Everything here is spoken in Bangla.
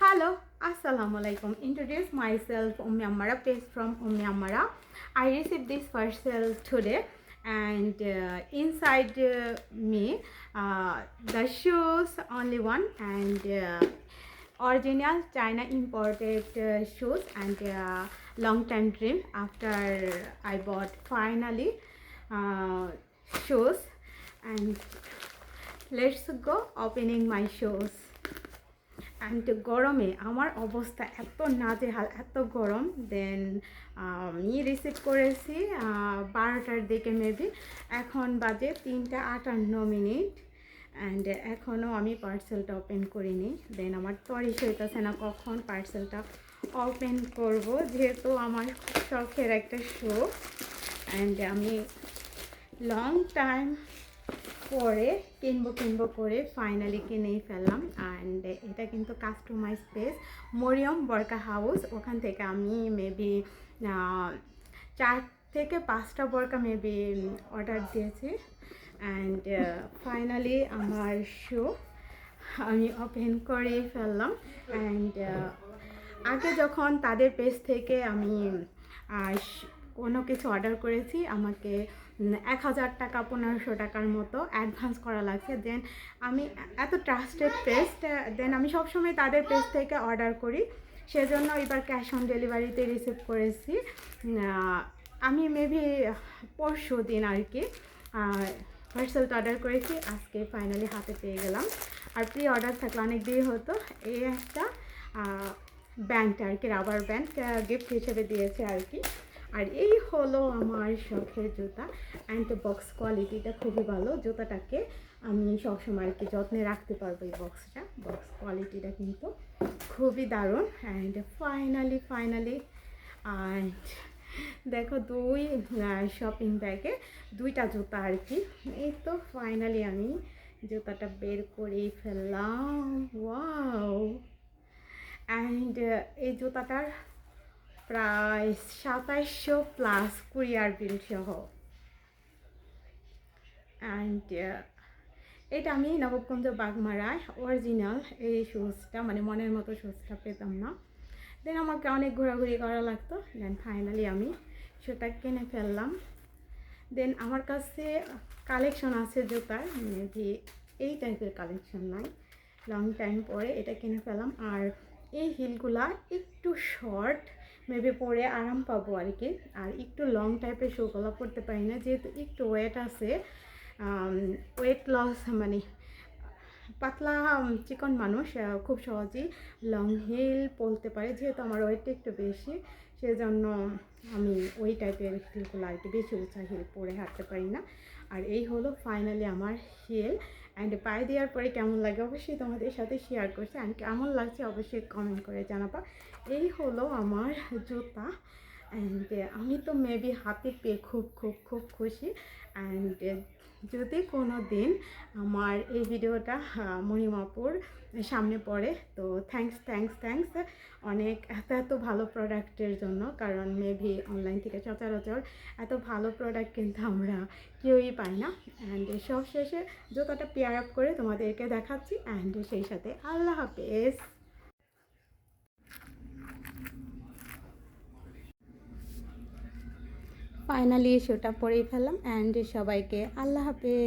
Hello, Assalamualaikum. Introduce myself, Ummi Ammara, page from Ummi Ammara. I received this parcel today, and inside me, the shoes only one, and original China imported shoes, and long time dream after I bought finally shoes, and let's go opening my shoes. And গরমে আমার অবস্থা এত নাজেহাল, এত গরম। দেন আমি রিসিভ করেছি 12টার দিকে মেবি, এখন বাজে 3:58। অ্যান্ড এখনও আমি পার্সেলটা ওপেন করিনি। দেন আমার তরিস হইতেছে না কখন পার্সেলটা ওপেন করব, যেহেতু আমার খুব শখের একটা শো। অ্যান্ড আমি লং টাইম পরে কিনবো করে ফাইনালি কিনেই ফেললাম। অ্যান্ড এটা কিন্তু কাস্টমাইজ পেজ মরিয়ম বরকা হাউস, ওখান থেকে আমি মেবি 4 থেকে 5টা বরকা মেবি অর্ডার দিয়েছি। অ্যান্ড ফাইনালি আমার শো আমি ওপেন করেই ফেললাম। অ্যান্ড আগে যখন তাদের পেজ থেকে আমি কোনো কিছু অর্ডার করেছি, আমাকে 1000 টাকা 1500 টাকার মতো অ্যাডভান্স করা লাগছে। দেন আমি এত ট্রাস্টেড পেজ, দেন আমি সবসময় তাদের পেজ থেকে অর্ডার করি, সেজন্য এবার ক্যাশ অন ডেলিভারিতে রিসিভ করেছি। আমি মেবি পরশু দিন আর কি পার্সেলটা অর্ডার করেছি, আজকে ফাইনালি হাতে পেয়ে গেলাম। আর প্রি অর্ডার থাকলে অনেক দেরি হতো। এই একটা ব্যান্ডটা আর কি, রাবার ব্যান্ড গিফট হিসেবে দিয়েছে আর কি। আর এই হলো আমার শখের জুতা। অ্যান্ড বক্স কোয়ালিটিটা খুবই ভালো, জুতাটাকে আমি সবসময় আর কি যত্নে রাখতে পারবো। এই বক্স কোয়ালিটিটা কিন্তু খুবই দারুণ। অ্যান্ড ফাইনালি অ্যান্ড দেখো 2 শপিং ব্যাগে 2টা জুতা আর কি। এই তো ফাইনালি আমি জুতাটা বের করেই ফেললাম। ওয়াও! অ্যান্ড এই জুতাটার প্রায় 2700 প্লাস কুরিয়ার বিল সহ। অ্যান্ড এটা আমি নবগঞ্জ বাগমারায় অরিজিনাল এই শুজটা, মানে মনের মতো শুজটা পেতাম না। দেন আমাকে অনেক ঘোরাঘুরি করা লাগতো। দেন ফাইনালি আমি সেটা কিনে ফেললাম। দেন আমার কাছে কালেকশন আছে জুতার, মেবি এই টাইপের কালেকশন নাই। লং টাইম পরে এটা কিনে ফেললাম। আর এই হিলগুলা একটু শর্ট, মেবি পরে আরাম পাবো আর কি। আর একটু লং টাইপের শুগুলো পরতে পারি না, যেহেতু একটু ওয়েট আছে, ওয়েট লস, মানে পাতলা চিকন মানুষ খুব সহজেই লং হিল পরতে পারে। যেহেতু আমার ওয়েটটা একটু বেশি, সেজন্য আমি ওই টাইপের হিলগুলো আর কি বেশি উঁচা হিল পরে হাঁটতে পারি না। আর এই হলো ফাইনালি আমার হিল। অ্যান্ড পায়ে দেওয়ার পরে কেমন লাগে অবশ্যই তোমাদের সাথে শেয়ার করছি, অ্যান্ড কেমন লাগছে অবশ্যই কমেন্ট করে জানাবা। এই হলো আমার জুতা। অ্যান্ড আমি তো মেবি হাতে পেয়ে খুব খুশি। অ্যান্ড যদি কোনো দিন আমার এই ভিডিওটা মহিমাপুর সামনে পড়ে, তো থ্যাঙ্কস অনেক এত ভালো প্রোডাক্টের জন্য। কারণ মেবি অনলাইন থেকে সচরাচর এত ভালো প্রোডাক্ট কিন্তু আমরা কেউই পাই না। অ্যান্ড সব শেষে জুতাটা পেয়ার আপ করে তোমাদেরকে দেখাচ্ছি। অ্যান্ড সেই সাথে আল্লাহ হাফেজ। ফাইনালি সেটা পরেই ফেললাম। অ্যান্ড সবাইকে আল্লাহ হাফেজ।